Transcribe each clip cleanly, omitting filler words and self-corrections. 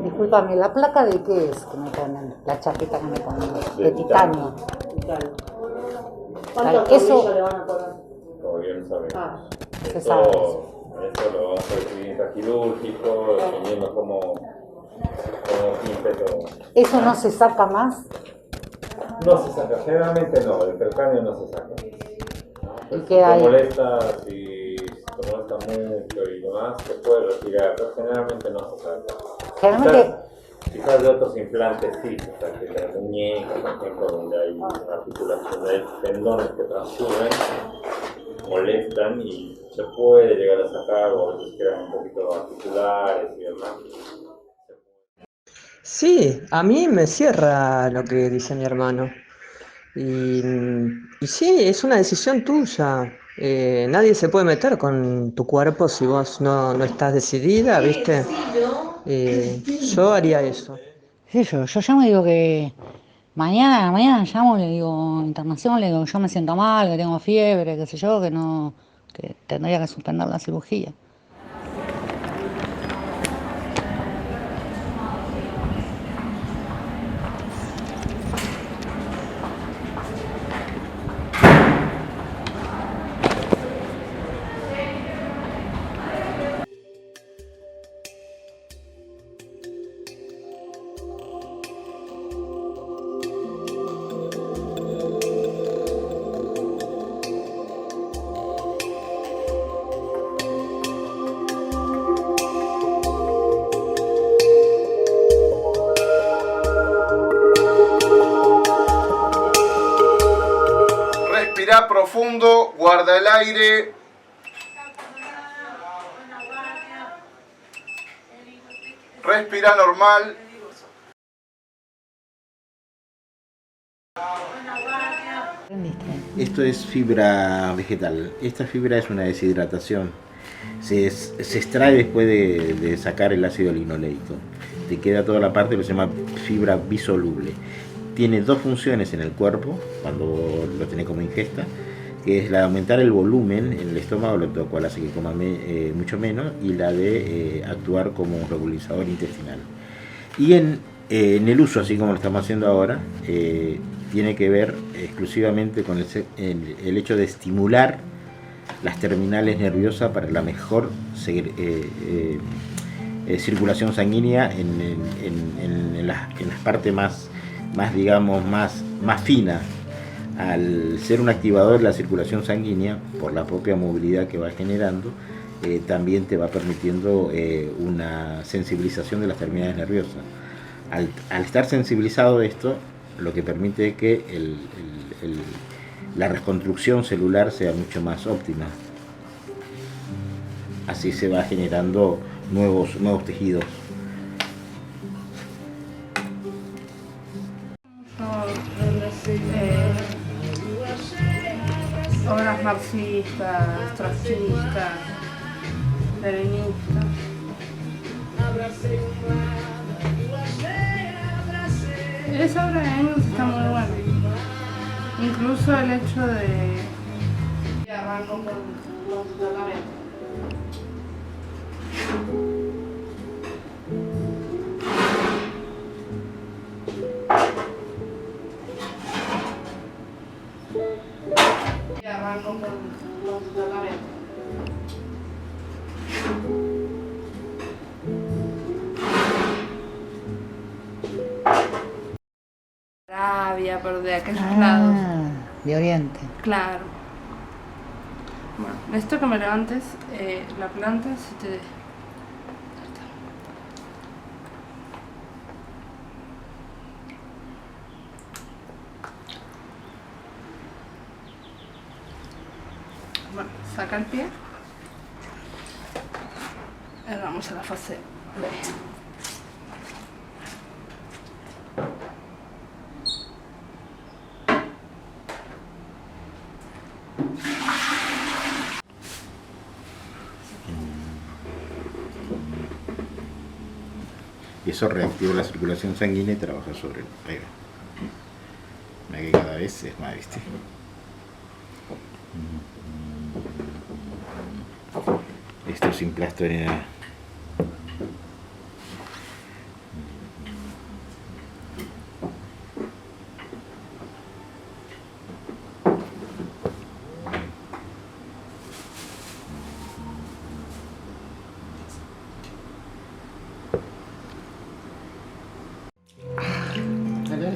Disculpame, ¿la placa de qué es que me ponen? La chaqueta que me ponen. De titanio. ¿Cuántos tornillos le van a poner? Todavía no sabemos. Se sabe Eso lo vamos a recibir en quirúrgico, dependiendo cómo pinte todo. ¿Eso no se saca más? No se saca, generalmente no, el calcáneo no se saca. ¿Y Si qué te hay? molesta, si te molesta mucho y demás, se puede retirar, pero generalmente no se saca. Generalmente, Quizás de otros implantes sí, o sea, que la muñeca, por ejemplo, donde hay articulación de tendones que transcurren, molestan y se puede llegar a sacar o a veces quedan un poquito articulares y demás. Sí, a mí me cierra lo que dice mi hermano. Y sí, es una decisión tuya. Nadie se puede meter con tu cuerpo si vos no estás decidida, ¿viste? Yo haría eso. sí, yo llamo y digo que mañana llamo, le digo, internación, le digo, yo me siento mal, que tengo fiebre, qué sé yo, que no, que tendría que suspender la cirugía. Respira profundo, guarda el aire. Respira normal. Esto es fibra vegetal. Esta fibra es una deshidratación. Se extrae después de sacar el ácido linoleico. Te queda toda la parte que se llama fibra bisoluble. Tiene dos funciones en el cuerpo, cuando lo tenés como ingesta, que es la de aumentar el volumen en el estómago, lo cual hace que coma mucho menos, y la de actuar como un regularizador intestinal. Y en el uso, así como lo estamos haciendo ahora, tiene que ver exclusivamente con el hecho de estimular las terminales nerviosas para la mejor circulación sanguínea en las partes más digamos, más finas. Al ser un activador de la circulación sanguínea, por la propia movilidad que va generando, también te va permitiendo una sensibilización de las terminales nerviosas. Al estar sensibilizado esto, lo que permite es que la reconstrucción celular sea mucho más óptima. Así se va generando nuevos tejidos. Obras marxistas, trotskistas, leninistas. Esa obra de Engels está muy buena. Incluso el hecho de... Y arranco con tu tratamiento. Y arranco con tu tratamiento. Arabia, pero de aquellos lados. De Oriente. Claro. Bueno, necesito que me levantes la planta si te... Bueno, saca el pie. Ahora vamos a la fase B. Y eso reactiva la circulación sanguínea y trabaja sobre el... Ahí va. Mira que cada vez es más, ¿viste? Esto es implasto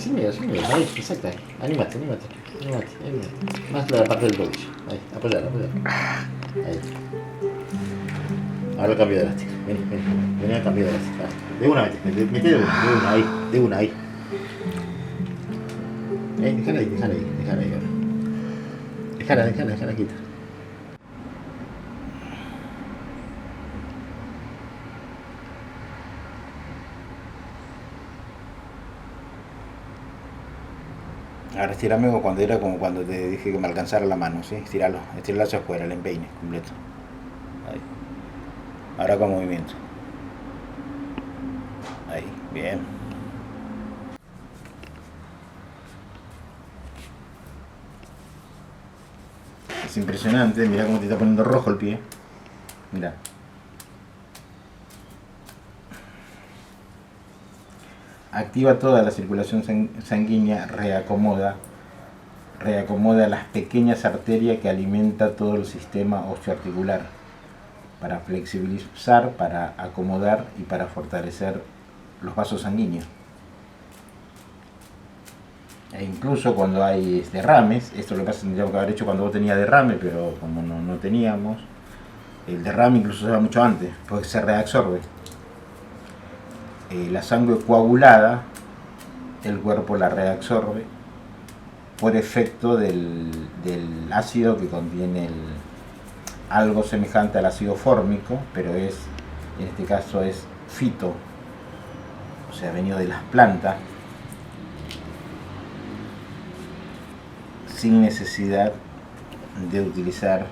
así medio, ahí, exacto, anímate. Más la parte del tobillo, ahí, apoyar. Ahí. Ahora cambio de elástico, vení a cambio de elástico. De una, mete de una, ahí. Déjala ahí ahora. Déjala quieta. Ahora estirame como cuando te dije que me alcanzara la mano, ¿sí? Estiralo hacia afuera, el empeine completo. Ahí. Ahora con movimiento. Ahí, bien. Es impresionante, mira cómo te está poniendo rojo el pie. Mira. Activa toda la circulación sanguínea, reacomoda las pequeñas arterias que alimenta todo el sistema osteoarticular para flexibilizar, para acomodar y para fortalecer los vasos sanguíneos. E incluso cuando hay derrames, esto lo que pasa tendríamos que haber hecho cuando vos tenías derrame, pero como no teníamos, el derrame incluso se va mucho antes, porque se reabsorbe. La sangre coagulada, el cuerpo la reabsorbe por efecto del ácido que contiene algo semejante al ácido fórmico, pero en este caso es fito, o sea, venido de las plantas, sin necesidad de utilizar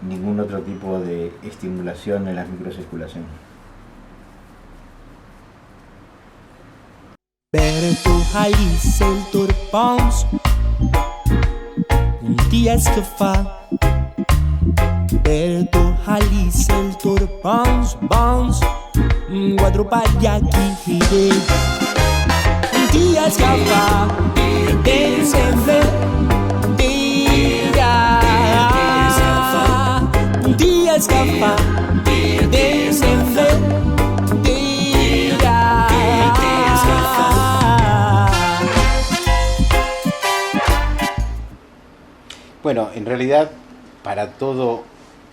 ningún otro tipo de estimulación en la microcirculación. Berto Alice el Torpons dias que fa Berto Alice el Torpons Bons quadro pagliacchi fide dias que fa Dense dias que fa Dense Bueno, en realidad para todo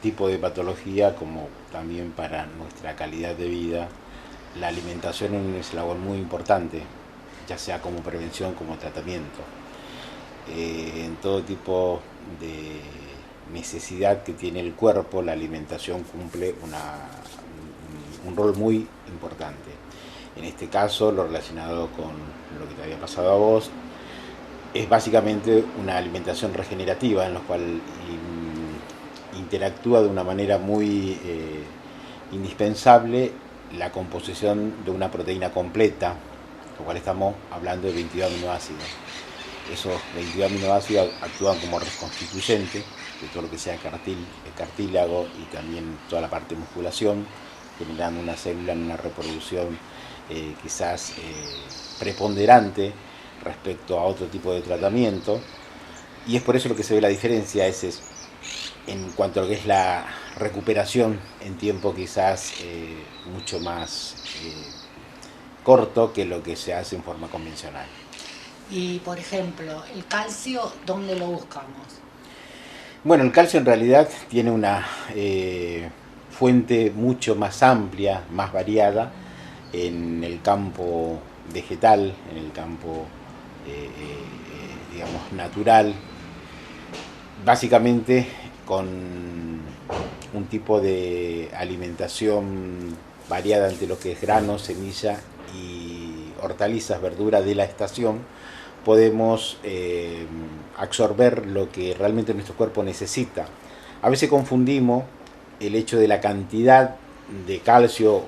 tipo de patología, como también para nuestra calidad de vida, la alimentación es un eslabón muy importante, ya sea como prevención como tratamiento. En todo tipo de necesidad que tiene el cuerpo, la alimentación cumple un rol muy importante. En este caso, lo relacionado con lo que te había pasado a vos, es básicamente una alimentación regenerativa en la cual interactúa de una manera muy indispensable la composición de una proteína completa, lo cual estamos hablando de 22 aminoácidos. Esos 22 aminoácidos actúan como reconstituyentes de todo lo que sea cartílago y también toda la parte de musculación, generando una célula en una reproducción quizás preponderante respecto a otro tipo de tratamiento, y es por eso lo que se ve la diferencia es en cuanto a lo que es la recuperación en tiempo quizás mucho más corto que lo que se hace en forma convencional. Y por ejemplo, el calcio, ¿dónde lo buscamos? Bueno, el calcio en realidad tiene una fuente mucho más amplia, más variada en el campo vegetal, en el campo digamos natural, básicamente con un tipo de alimentación variada entre lo que es grano, semilla y hortalizas, verduras de la estación, podemos absorber lo que realmente nuestro cuerpo necesita. A veces confundimos el hecho de la cantidad de calcio o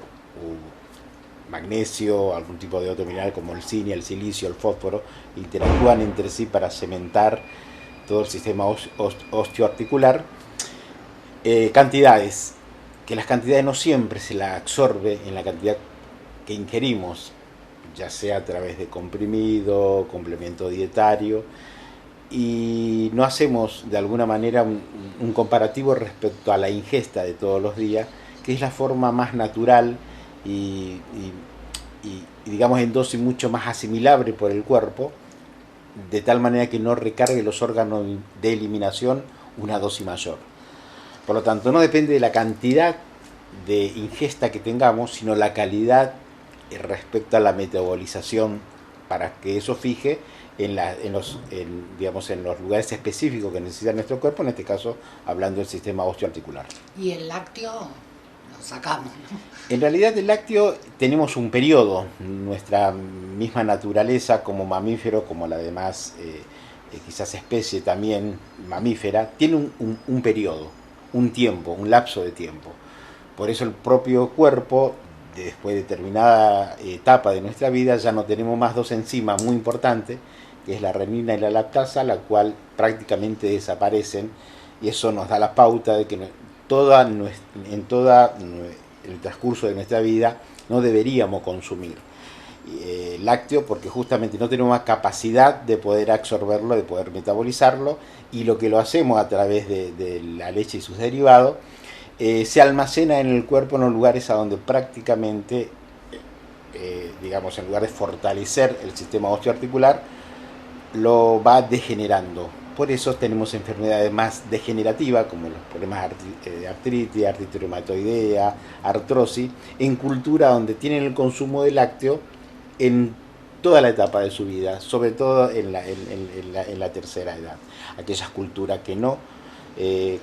magnesio, algún tipo de otro mineral como el zinc, el silicio, el fósforo, interactúan entre sí para cementar todo el sistema osteoarticular. Cantidades, que las cantidades no siempre se las absorbe en la cantidad que ingerimos, ya sea a través de comprimido, complemento dietario, y no hacemos de alguna manera un comparativo respecto a la ingesta de todos los días, que es la forma más natural y y digamos en dosis mucho más asimilable por el cuerpo, de tal manera que no recargue los órganos de eliminación una dosis mayor. Por lo tanto, no depende de la cantidad de ingesta que tengamos, sino la calidad respecto a la metabolización, para que eso fije en los lugares específicos que necesita nuestro cuerpo, en este caso hablando del sistema osteoarticular. Y el lácteo lo sacamos, ¿no? En realidad el lácteo tenemos un periodo, nuestra misma naturaleza como mamífero, como la demás quizás especie también mamífera, tiene un periodo, un tiempo, un lapso de tiempo. Por eso el propio cuerpo, después de determinada etapa de nuestra vida, ya no tenemos más dos enzimas muy importantes, que es la renina y la lactasa, la cual prácticamente desaparecen, y eso nos da la pauta de que en todo el transcurso de nuestra vida no deberíamos consumir lácteo, porque justamente no tenemos más capacidad de poder absorberlo, de poder metabolizarlo, y lo que lo hacemos a través de la leche y sus derivados, se almacena en el cuerpo en los lugares a donde prácticamente, en lugar de fortalecer el sistema osteoarticular, lo va degenerando. Por eso tenemos enfermedades más degenerativas, como los problemas de artritis, artritis reumatoidea, artrosis, en cultura donde tienen el consumo de lácteo en toda la etapa de su vida, sobre todo en la tercera edad. Aquellas culturas que no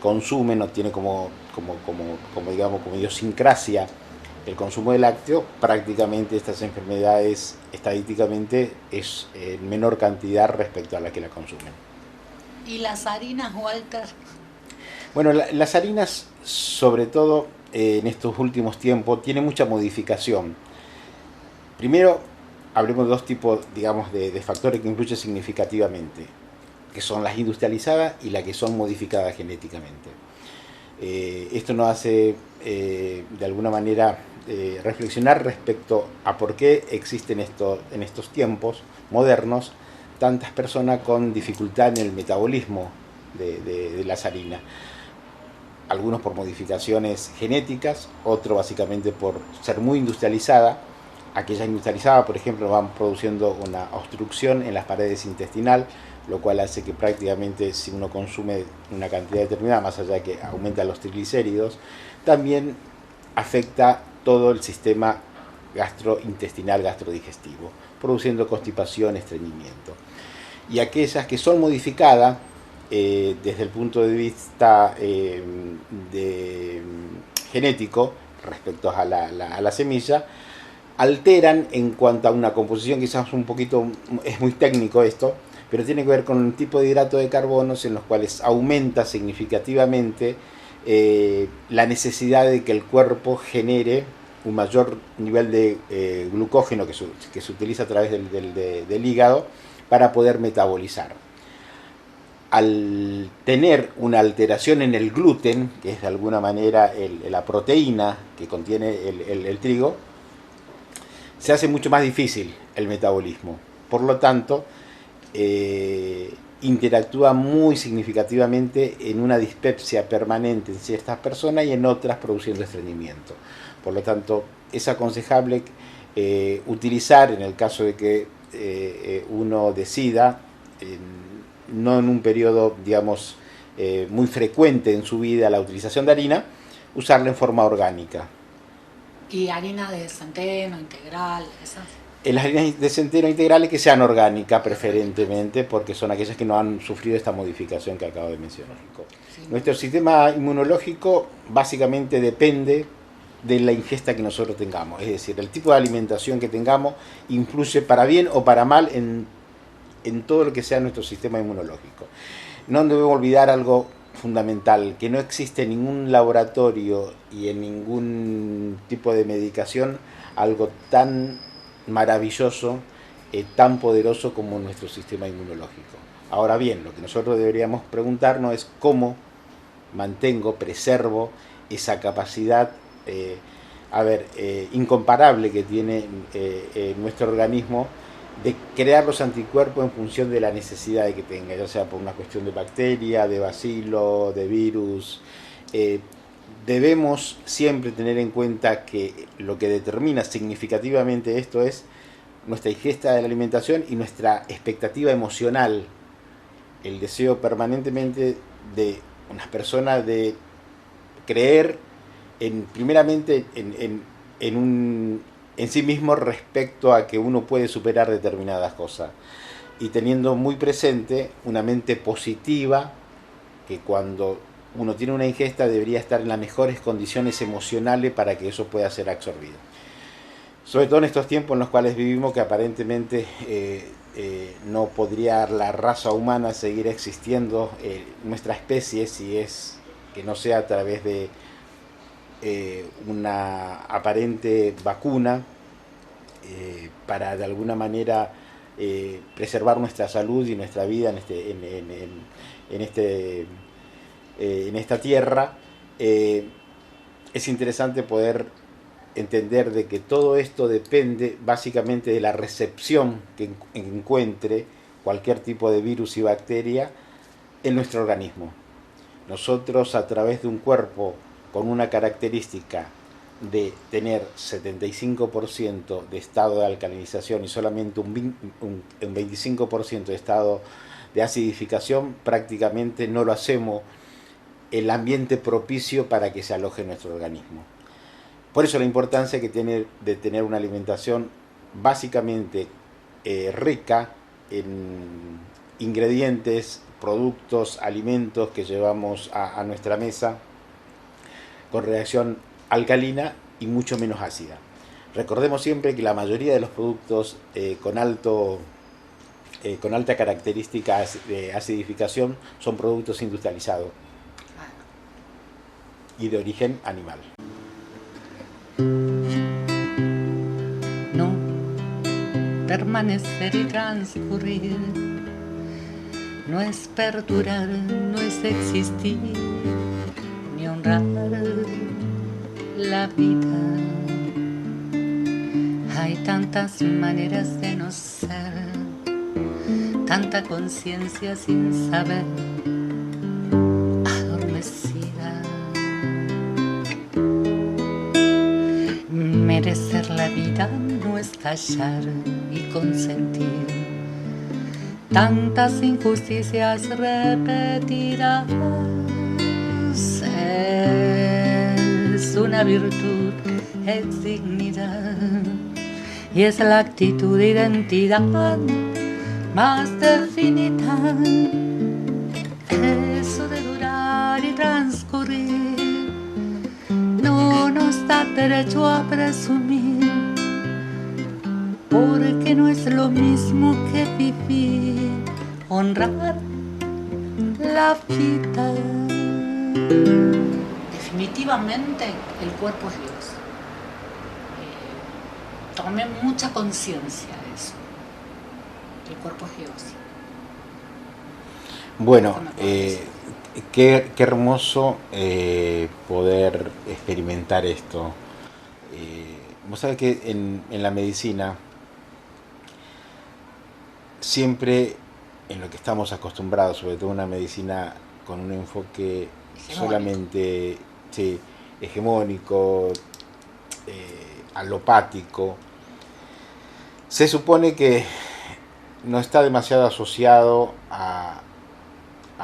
consumen, no tiene como idiosincrasia el consumo de lácteo, prácticamente estas enfermedades estadísticamente es en menor cantidad respecto a las que la consumen. ¿Y las harinas, Walter? Bueno, las harinas, sobre todo en estos últimos tiempos, tienen mucha modificación. Primero, hablemos de dos tipos, de factores que influyen significativamente, que son las industrializadas y las que son modificadas genéticamente. Esto nos hace, de alguna manera, reflexionar respecto a por qué existen en estos tiempos modernos tantas personas con dificultad en el metabolismo de las harinas. Algunos por modificaciones genéticas, otros básicamente por ser muy industrializada. Aquellas industrializadas, por ejemplo, van produciendo una obstrucción en las paredes intestinales, lo cual hace que prácticamente si uno consume una cantidad determinada, más allá de que aumenta los triglicéridos, también afecta todo el sistema gastrointestinal, gastrodigestivo, produciendo constipación, estreñimiento. Y aquellas que son modificadas desde el punto de vista genético, respecto a la semilla, alteran en cuanto a una composición, quizás un poquito, es muy técnico esto, pero tiene que ver con un tipo de hidrato de carbonos en los cuales aumenta significativamente la necesidad de que el cuerpo genere un mayor nivel de glucógeno que se utiliza a través del hígado para poder metabolizar. Al tener una alteración en el gluten, que es de alguna manera la proteína que contiene el trigo, se hace mucho más difícil el metabolismo. Por lo tanto, interactúa muy significativamente en una dispepsia permanente en ciertas personas y en otras produciendo estreñimiento. Por lo tanto, es aconsejable utilizar, en el caso de que uno decida, no en un periodo, muy frecuente en su vida, la utilización de harina, usarla en forma orgánica. ¿Y harina de centeno, integral, esas? Las harinas de centeno integrales que sean orgánicas preferentemente, porque son aquellas que no han sufrido esta modificación que acabo de mencionar. Sí. Nuestro sistema inmunológico básicamente depende de la ingesta que nosotros tengamos, es decir, el tipo de alimentación que tengamos influye para bien o para mal en todo lo que sea nuestro sistema inmunológico. No debemos olvidar algo fundamental, que no existe en ningún laboratorio y en ningún tipo de medicación algo tan maravilloso, tan poderoso como nuestro sistema inmunológico. Ahora bien, lo que nosotros deberíamos preguntarnos es cómo mantengo, preservo esa capacidad incomparable que tiene nuestro organismo de crear los anticuerpos en función de la necesidad de que tenga, ya sea por una cuestión de bacteria, de bacilo, de virus. debemos siempre tener en cuenta que lo que determina significativamente esto es nuestra ingesta de la alimentación y nuestra expectativa emocional, el deseo permanentemente de unas personas de creer primeramente en sí mismo respecto a que uno puede superar determinadas cosas, y teniendo muy presente una mente positiva, que cuando uno tiene una ingesta debería estar en las mejores condiciones emocionales para que eso pueda ser absorbido. Sobre todo en estos tiempos en los cuales vivimos, que aparentemente no podría la raza humana seguir existiendo, nuestra especie, si es que no sea a través de una aparente vacuna para de alguna manera preservar nuestra salud y nuestra vida en esta tierra. Es interesante poder entender de que todo esto depende básicamente de la recepción que encuentre cualquier tipo de virus y bacteria en nuestro organismo. Nosotros, a través de un cuerpo con una característica de tener 75% de estado de alcalinización y solamente un 25% de estado de acidificación, prácticamente no lo hacemos el ambiente propicio para que se aloje en nuestro organismo. Por eso la importancia que tiene de tener una alimentación básicamente rica en ingredientes, productos, alimentos que llevamos a nuestra mesa con reacción alcalina y mucho menos ácida. Recordemos siempre que la mayoría de los productos con alta característica de acidificación son productos industrializados y de origen animal. No, permanecer y transcurrir, no es perdurar, no es existir, ni honrar la vida. Hay tantas maneras de no ser, tanta conciencia sin saber, adormecida. Merecer la vida no es callar y consentir tantas injusticias repetidas. Es una virtud, es dignidad y es la actitud de identidad más definida. Eso de durar y transcurrir no nos da derecho a presumir, porque no es lo mismo que vivir, honrar la vida. Definitivamente el cuerpo es Dios. Tomé mucha conciencia de eso. El cuerpo es Dios. Bueno, qué hermoso poder experimentar esto. Vos sabés que en la medicina siempre, en lo que estamos acostumbrados, sobre todo una medicina con un enfoque solamente hegemónico, alopático, se supone que no está demasiado asociado a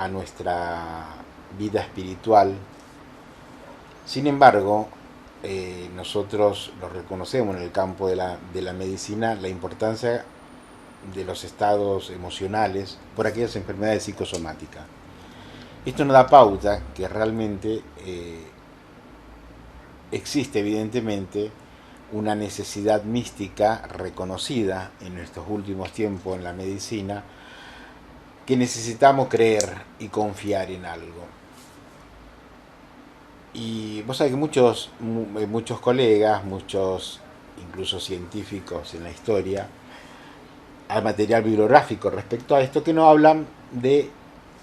nuestra vida espiritual. Sin embargo, nosotros lo reconocemos en el campo de la medicina, la importancia de los estados emocionales por aquellas enfermedades psicosomáticas. Esto nos da pauta que realmente existe evidentemente una necesidad mística reconocida en estos últimos tiempos en la medicina, que necesitamos creer y confiar en algo. Y vos sabés que muchos colegas, muchos incluso científicos en la historia, hay material bibliográfico respecto a esto que nos hablan de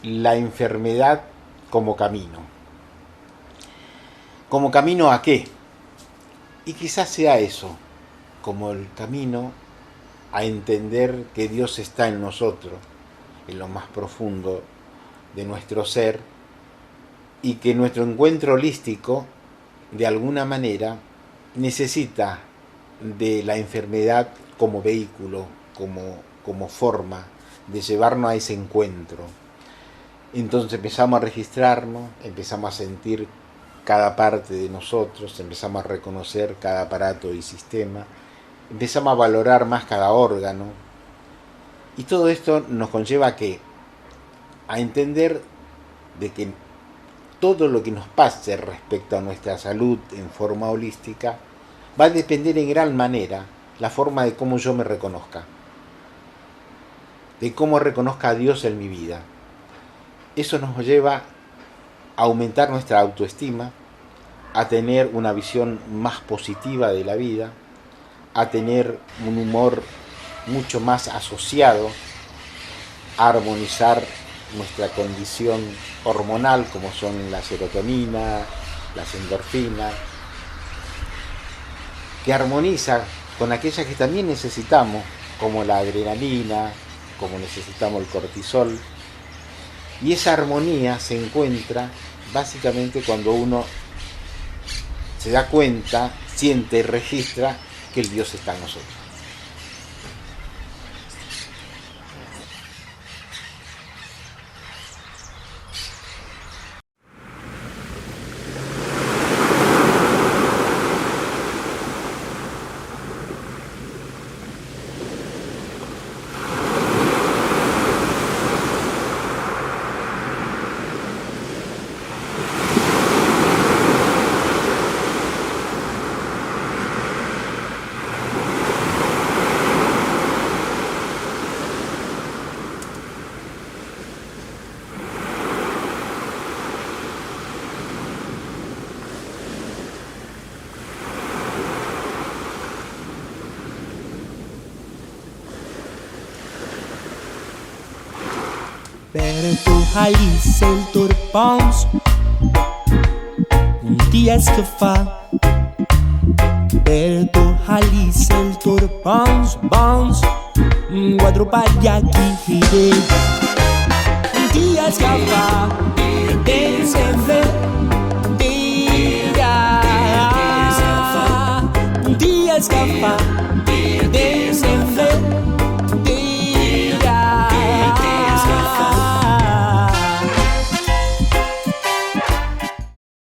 la enfermedad como camino. ¿Como camino a qué? Y quizás sea eso, como el camino a entender que Dios está en nosotros, en lo más profundo de nuestro ser, y que nuestro encuentro holístico, de alguna manera, necesita de la enfermedad como vehículo, como forma de llevarnos a ese encuentro. Entonces empezamos a registrarnos, empezamos a sentir cada parte de nosotros, empezamos a reconocer cada aparato y sistema, empezamos a valorar más cada órgano, y todo esto nos conlleva a ¿qué? A entender de que todo lo que nos pase respecto a nuestra salud en forma holística va a depender en gran manera la forma de cómo yo me reconozca, de cómo reconozca a Dios en mi vida. Eso nos lleva a aumentar nuestra autoestima, a tener una visión más positiva de la vida, a tener un humor mucho más asociado, a armonizar nuestra condición hormonal, como son la serotonina, las endorfinas, que armoniza con aquellas que también necesitamos, como la adrenalina, como necesitamos el cortisol. Y esa armonía se encuentra básicamente cuando uno se da cuenta, siente y registra que el Dios está en nosotros. Per tu Alice il tour bounce, un dies que fa. Per tu Alice il tour bounce, bounce, un quadro pagliacchi hide. Un dies que fa, e se ve, dia. Un dies que fa.